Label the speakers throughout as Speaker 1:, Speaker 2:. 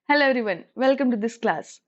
Speaker 1: Hello everyone, welcome to this class.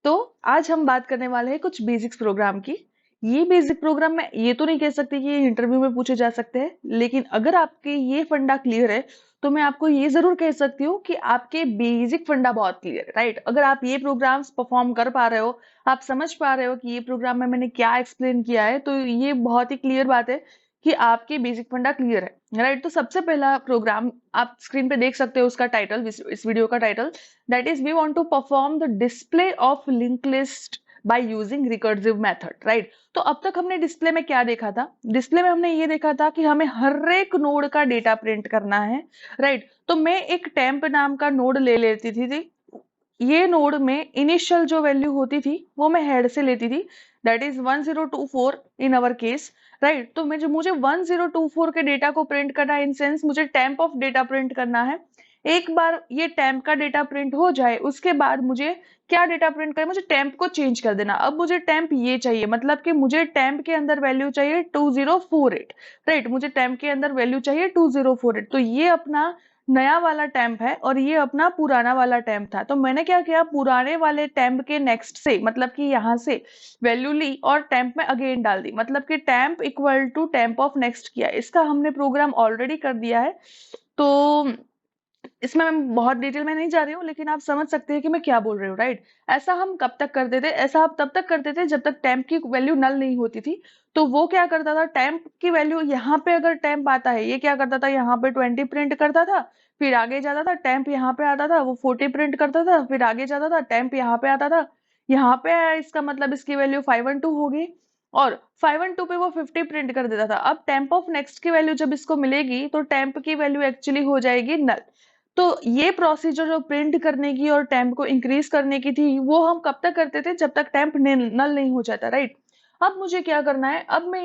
Speaker 1: तो आज हम बात करने वाले हैं कुछ बेसिक्स प्रोग्राम की। ये बेसिक प्रोग्राम मैं ये तो नहीं कह सकती कि ये इंटरव्यू में पूछे जा सकते हैं, लेकिन अगर आपके ये फंडा क्लियर है तो मैं आपको ये जरूर कह सकती हूँ कि आपके बेसिक फंडा बहुत क्लियर है, राइट। अगर आप ये प्रोग्राम्स परफॉर्म कर पा रहे हो, आप समझ पा रहे हो कि ये प्रोग्राम में मैंने क्या एक्सप्लेन किया है, तो ये बहुत ही क्लियर बात है कि आपके बेसिक फंडा क्लियर है, राइट। तो सबसे पहला प्रोग्राम आप स्क्रीन पे देख सकते हो, उसका टाइटल, इस वीडियो का title, that is we want to perform the display of linked list by using recursive method, right। तो अब तक हमने डिस्प्ले में क्या देखा था? डिस्प्ले में हमने ये देखा था कि हमें हर एक नोड का डेटा प्रिंट करना है, राइट। तो मैं एक टेम्प नाम का नोड ले लेती थी। ये नोड में इनिशियल जो वैल्यू होती थी वो मैं हेड से लेती थी, that is 1024 in our case, right. तो मुझे 1024 के डेटा को प्रिंट करना है, इन सेंस मुझे टेम्प ऑफ डेटा प्रिंट करना है। एक बार ये टेम्प का डेटा प्रिंट हो जाए उसके बाद मुझे क्या डेटा प्रिंट करना, मुझे टेम्प को चेंज कर देना। अब मुझे टेम्प ये चाहिए, मतलब कि मुझे टेम्प के अंदर वैल्यू चाहिए 2048, राइट। मुझे टेम्प के अंदर वैल्यू चाहिए 2048। तो ये अपना नया वाला टेम्प है और ये अपना पुराना वाला टेम्प था। तो मैंने क्या किया, पुराने वाले टेम्प के नेक्स्ट से, मतलब कि यहाँ से वैल्यू ली और टेम्प में अगेन डाल दी, मतलब कि temp equal to temp of next किया। इसका हमने प्रोग्राम ऑलरेडी कर दिया है, तो इसमें मैं बहुत डिटेल में नहीं जा रही हूँ, लेकिन आप समझ सकते हैं कि मैं क्या बोल रही हूँ, राइट। ऐसा हम कब तक करते थे? ऐसा आप तब तक करते थे जब तक टेम्प की वैल्यू नल नहीं होती थी। तो वो क्या करता था, टेम्प की वैल्यू यहाँ पे अगर टेम्प आता है, ये क्या करता था, यहाँ पे 20 प्रिंट करता था, फिर आगे जाता था, टेम्प यहाँ पे आता था, वो 40 प्रिंट करता था, फिर आगे जाता था, टेम्प यहाँ पे आता था, यहाँ पे आया, इसका मतलब इसकी वैल्यू 512 होगी, और 512 पे वो 50 प्रिंट कर देता था। अब टेम्प ऑफ नेक्स्ट की वैल्यू जब इसको मिलेगी तो टेम्प की वैल्यू एक्चुअली हो जाएगी नल। तो ये प्रोसीजर जो प्रिंट करने की और टेम्प को इंक्रीज करने की थी, वो हम कब तक करते थे, जब तक टेम्प नल नहीं हो जाता, राइट। अब मुझे क्या करना है, अब मैं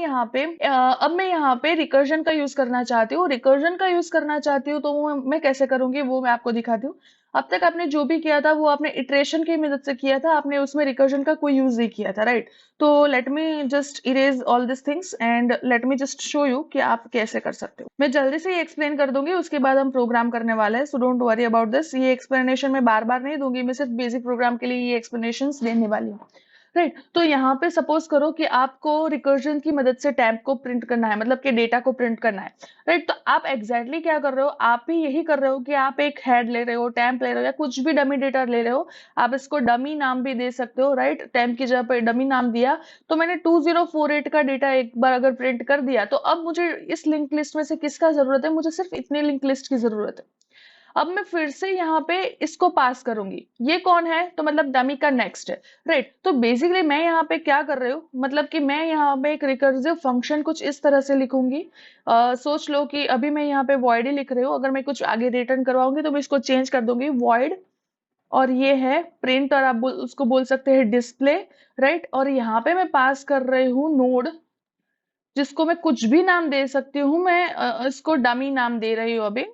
Speaker 1: यहाँ पे रिकर्जन का यूज करना चाहती हूँ। रिकर्जन का यूज करना चाहती हूँ तो मैं कैसे करूंगी वो मैं आपको दिखाती हूँ। अब तक आपने जो भी किया था वो आपने इटरेशन की मदद से किया था, आपने उसमें रिकर्जन का कोई यूज नहीं किया था, राइट। तो late me just erase all this things and let me just show you कि आप कैसे कर सकते हो। मैं जल्दी से ये एक्सप्लेन कर दूंगी, उसके बाद हम प्रोग्राम करने वाले हैं, so don't worry about this. ये एक्सप्लेनेशन मैं बार बार नहीं दूंगी, मैं सिर्फ बेसिक प्रोग्राम के लिए ये एक्सप्लेनेशन देने वाली हूँ, राइट। तो यहाँ पे सपोज करो कि आपको रिकर्जन की मदद से टेम्प को प्रिंट करना है, मतलब कि डेटा को प्रिंट करना है, राइट। तो आप एग्जैक्टली क्या कर रहे हो, आप भी यही कर रहे हो कि आप एक हेड ले रहे हो, टेम्प ले रहे हो, या कुछ भी डमी डेटा ले रहे हो। आप इसको डमी नाम भी दे सकते हो, राइट। टेम्प की जगह पर डमी नाम दिया, तो मैंने 2048 का डेटा एक बार अगर प्रिंट कर दिया, तो अब मुझे इस लिंक लिस्ट में से किसका जरूरत है, मुझे सिर्फ इतने लिंक लिस्ट की जरूरत है। अब मैं फिर से यहाँ पे इसको पास करूंगी, ये कौन है, तो मतलब डमी का नेक्स्ट है, राइट। तो बेसिकली मैं यहाँ पे क्या कर रही हूँ, मतलब कि मैं यहाँ पे एक रिकर्सिव फंक्शन कुछ इस तरह से लिखूंगी। सोच लो कि अभी मैं यहाँ पे void ही लिख रही हूँ, अगर मैं कुछ आगे रिटर्न करवाऊंगी तो मैं इसको चेंज कर दूंगी void, और ये है प्रिंट, और आप उसको बोल सकते हैं डिस्प्ले, राइट। और यहाँ पे मैं पास कर रही हूँ नोड, जिसको मैं कुछ भी नाम दे सकती हूँ, मैं इसको डमी नाम दे रही हूँ अभी,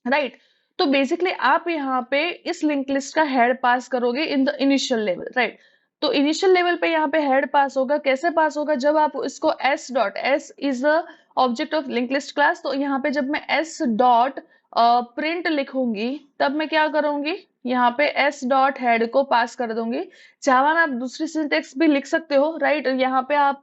Speaker 1: राइट। तो बेसिकली आप यहाँ पे इस लिंक लिस्ट का हेड पास करोगे in the initial level, right. तो इनिशियल लेवल पे यहाँ पे हेड पास होगा, कैसे पास होगा, जब आप इसको s dot, s is the object of link list class, तो यहाँ पे जब मैं s डॉट प्रिंट लिखूंगी, तब मैं क्या करूंगी, यहाँ पे s डॉट हेड को पास कर दूंगी। जावा में आप दूसरी सिंटेक्स भी लिख सकते हो, राइट। यहाँ पे आप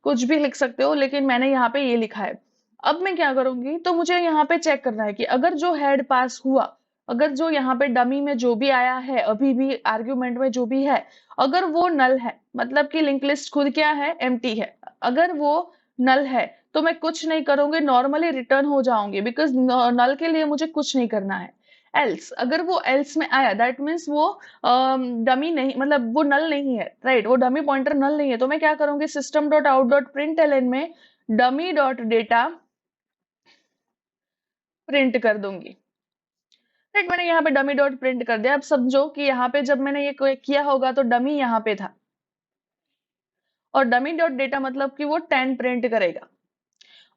Speaker 1: कुछ भी लिख सकते हो, लेकिन मैंने यहाँ पे ये लिखा है। अब मैं क्या करूंगी, तो मुझे यहाँ पे चेक करना है कि अगर जो हेड पास हुआ, अगर जो यहाँ पे डमी में जो भी आया है, अभी भी आर्ग्यूमेंट में जो भी है, अगर वो नल है, मतलब कि लिंक लिस्ट खुद क्या है, एम्प्टी है, अगर वो नल है तो मैं कुछ नहीं करूंगी, नॉर्मली रिटर्न हो जाऊंगी, बिकॉज नल के लिए मुझे कुछ नहीं करना है। एल्स, अगर वो एल्स में आया, दैट मीन्स वो डमी नहीं, मतलब वो नल नहीं है, राइट। वो डमी पॉइंटर नल नहीं है, तो मैं क्या करूंगी, system dot out dot print L में डमी डॉट डेटा प्रिंट कर दूंगी, राइट। मैंने यहाँ पे डमी डॉट प्रिंट कर दिया। अब समझो कि यहाँ पे जब मैंने ये किया होगा तो डमी यहाँ पे था, और डमी डॉट डेटा मतलब कि वो 10 प्रिंट करेगा।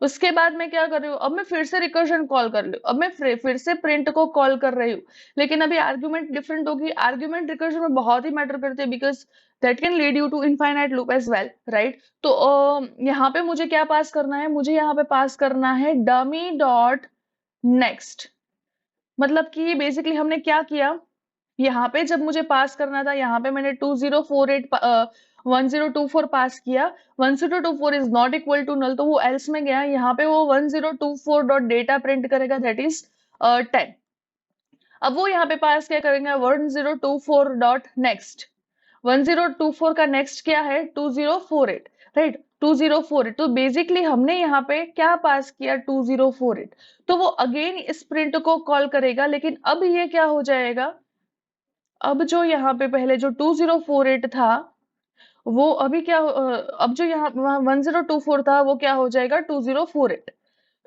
Speaker 1: उसके बाद मैं क्या कर रही हूँ, अब मैं फिर से रिकर्जन कॉल कर लूँ, अब मैं फिर से प्रिंट को कॉल कर रही हूँ, लेकिन अभी आर्ग्यूमेंट डिफरेंट होगी। आर्ग्यूमेंट रिकर्जन में बहुत ही मैटर करते हैं, because that can lead you to infinite loop as well, right. तो यहाँ पे मुझे क्या पास करना है, मुझे यहाँ पे पास करना है डमी डॉट नेक्स्ट। मतलब कि बेसिकली हमने क्या किया, यहाँ पे जब मुझे पास करना था, यहाँ पे मैंने 1024 पास किया, 1024 is not equal to null, तो वो एल्स में गया, यहाँ पे वो 1024 डॉट डेटा प्रिंट करेगा, दैट इज 10। अब वो यहाँ पे पास क्या करेंगे, 1024 डॉट नेक्स्ट, 1024 का नेक्स्ट क्या है, 2048, राइट, 2048। तो बेसिकली हमने यहाँ पे क्या पास किया, 2048, तो वो अगेन इस प्रिंट को कॉल करेगा, लेकिन अब ये क्या हो जाएगा, अब जो यहाँ पे पहले जो 2048 था, वो अभी क्या अब जो यहाँ 1024 था, वो क्या हो जाएगा, 2048।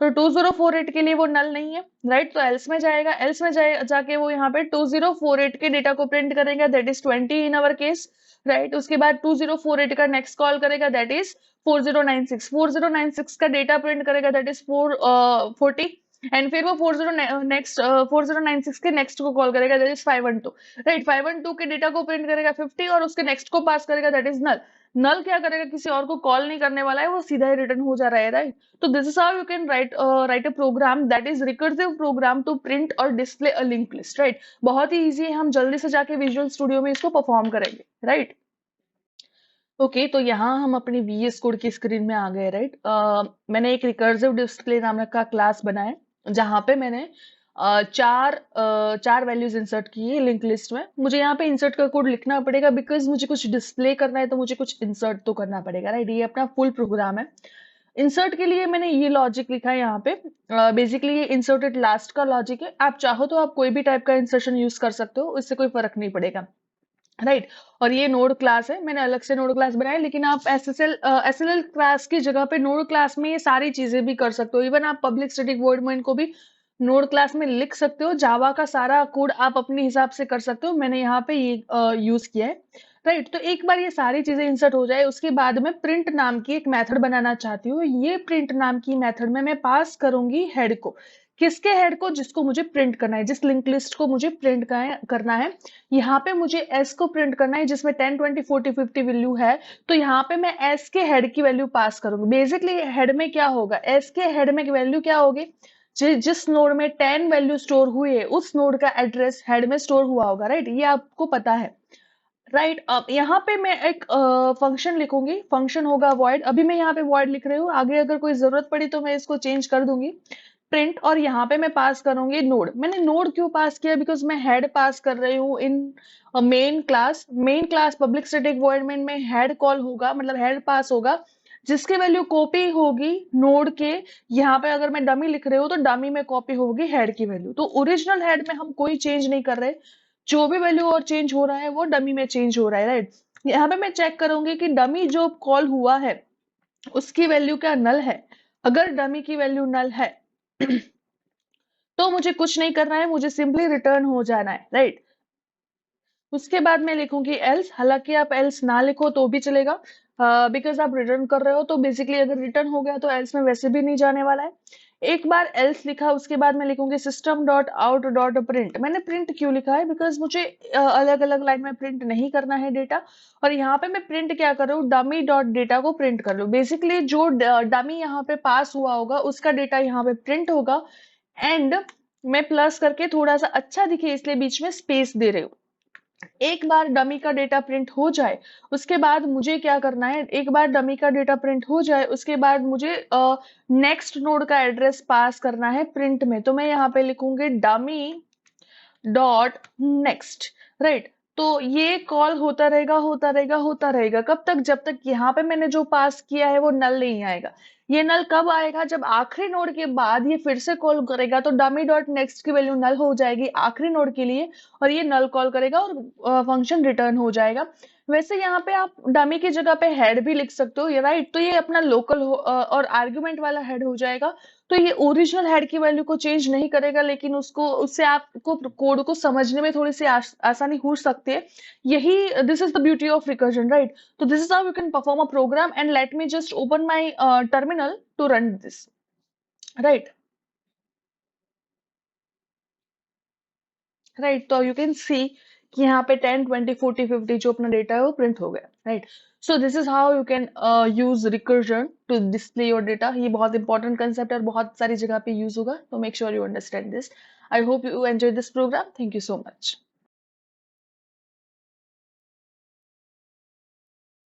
Speaker 1: तो 2048 के लिए वो नल नहीं है, राइट, तो एल्स में जाएगा, एल्स में जाके वो यहाँ पे 2048 के डेटा को प्रिंट करेगा, that is 20 in our case, right. उसके बाद 2048 का नेक्स्ट कॉल करेगा, दैट इज 4096, 4096 का डेटा प्रिंट करेगा, दैट इज 40, एंड फिर वो 4096 के नेक्स्ट को कॉल करेगा, दैट इज 512, राइट, 512 के डेटा को प्रिंट करेगा 50, और उसके नेक्स्ट को पास करेगा, दैट इज नल। नल क्या करेगा, किसी और को कॉल नहीं करने वाला है, वो सीधा ही रिटर्न हो जा रहा है, राइट। तो this is how you can write a program that is recursive program to print और display a link list, right. बहुत ही इजी है, हम जल्दी से जाके विजुअल स्टूडियो में इसको परफॉर्म करेंगे, राइट। ओके, तो यहाँ हम अपनी VS कोड की स्क्रीन में आ गए, राइट। मैंने एक रिकर्सिव डिस्प्ले नामक का क्लास बनाया, जहाँ पे मैंने चार वैल्यूज इंसर्ट की है लिंक लिस्ट में। मुझे यहाँ पे इंसर्ट का कोड लिखना पड़ेगा, बिकॉज मुझे कुछ डिस्प्ले करना है, तो मुझे कुछ इंसर्ट तो करना पड़ेगा, राइट। ये अपना फुल प्रोग्राम है। इंसर्ट के लिए मैंने ये लॉजिक लिखा है यहाँ पे, बेसिकली ये इंसर्टेड लास्ट का लॉजिक है। आप चाहो तो आप कोई भी टाइप का इंसर्शन यूज कर सकते हो, इससे कोई फर्क नहीं पड़ेगा, राइट। और ये नोड क्लास है, मैंने अलग से नोड क्लास बनाया, लेकिन आप एसएलएल क्लास की जगह पे नोड क्लास में ये सारी चीजें भी कर सकते हो। इवन आप पब्लिक स्टैटिक वॉइड मेन को भी नोड क्लास में लिख सकते हो। जावा का सारा कोड आप अपने हिसाब से कर सकते हो, मैंने यहाँ पे ये यूज किया है, राइट। तो एक बार ये सारी चीजें इंसर्ट हो जाए, उसके बाद मैं प्रिंट नाम की एक मेथड बनाना चाहती हूँ। ये प्रिंट नाम की मेथड में मैं पास करूंगी हेड को। किसके हेड को, जिसको मुझे प्रिंट करना है, जिस लिंक लिस्ट को मुझे प्रिंट करना है। यहाँ पे मुझे एस को प्रिंट करना है, जिसमें 10, 20, 40, 50 वैल्यू है, तो यहाँ पे मैं एस के हेड की वैल्यू पास करूंगी। बेसिकली हेड में क्या होगा, एस के हेड में वैल्यू क्या होगी, जिस नोड में 10 वैल्यू स्टोर हुई है, उस नोड का एड्रेस हेड में स्टोर हुआ होगा, राइट। ये आपको पता है, राइट। अब यहाँ पे मैं एक फंक्शन लिखूंगी, फंक्शन होगा void। अभी मैं यहाँ पे void लिख रही हूँ, आगे अगर कोई जरूरत पड़ी तो मैं इसको चेंज कर दूंगी, प्रिंट। और यहाँ पे मैं पास करूंगी नोड। मैंने नोड क्यों पास किया, बिकॉज मैं हेड पास कर रही हूँ in main class. Main class public static void main में हेड कॉल होगा, मतलब हेड पास होगा, जिसकी वैल्यू कॉपी होगी नोड के। यहाँ पे अगर मैं डमी लिख रही हूँ, तो डमी में कॉपी होगी हेड की वैल्यू। तो ओरिजिनल हेड में हम कोई चेंज नहीं कर रहे, जो भी वैल्यू और चेंज हो रहा है वो डमी में चेंज हो रहा है, राइट। यहाँ पे मैं चेक करूंगी कि डमी जो कॉल हुआ है उसकी वैल्यू क्या नल है। अगर डमी की वैल्यू नल है तो मुझे कुछ नहीं करना है, मुझे सिंपली रिटर्न हो जाना है, राइट। उसके बाद मैं लिखूंगी एल्स। हालांकि आप एल्स ना लिखो तो भी चलेगा, बिकॉज आप रिटर्न कर रहे हो, तो बेसिकली अगर रिटर्न हो गया तो एल्स में वैसे भी नहीं जाने वाला है। एक बार एल्स लिखा, उसके बाद मैं लिखूंगी system dot out dot print. मैंने प्रिंट क्यों लिखा है, बिकॉज मुझे अलग अलग लाइन में प्रिंट नहीं करना है डेटा। और यहाँ पे मैं प्रिंट क्या कर रहा हूँ, डमी डॉट डेटा को प्रिंट कर लूँ। बेसिकली जो डमी यहाँ पे पास हुआ होगा उसका डेटा यहाँ पे प्रिंट होगा। एंड मैं प्लस करके थोड़ा सा अच्छा दिखे इसलिए बीच में स्पेस दे रही हूँ। एक बार डमी का डेटा प्रिंट हो जाए, उसके बाद मुझे क्या करना है, एक बार डमी का डेटा प्रिंट हो जाए उसके बाद मुझे नेक्स्ट नोड का एड्रेस पास करना है प्रिंट में। तो मैं यहाँ पे लिखूंगी डमी डॉट नेक्स्ट, राइट। तो ये कॉल होता रहेगा होता रहेगा होता रहेगा, कब तक, जब तक यहाँ पे मैंने जो पास किया है वो नल नहीं आएगा। ये नल कब आएगा, जब आखिरी नोड के बाद ये फिर से कॉल करेगा, तो डमी डॉट नेक्स्ट की वैल्यू नल हो जाएगी आखिरी नोड के लिए, और ये नल कॉल करेगा और फंक्शन रिटर्न हो जाएगा। वैसे यहाँ पे आप डमी की जगह पे हेड भी लिख सकते हो, ये राइट। तो ये अपना लोकल और आर्ग्यूमेंट वाला हेड हो जाएगा। तो ये ओरिजिनल हेड की वैल्यू को चेंज नहीं करेगा, लेकिन उससे आपको कोड को समझने में थोड़ी सी आसानी हो सकती है। यही this is the beauty of recursion, right. तो this is how you can perform a program, and let me just open my terminal to run this, right. Right, तो यू कैन सी कि यहाँ पे 10, 20, 40, 50 जो अपना डेटा है वो print हो गया, right. So this is how you can use recursion to display your data. ये बहुत इंपॉर्टेंट कंसेप्ट है और बहुत सारी जगह पे यूज होगा, तो make sure you understand this. I hope you enjoy this program. Thank you so much.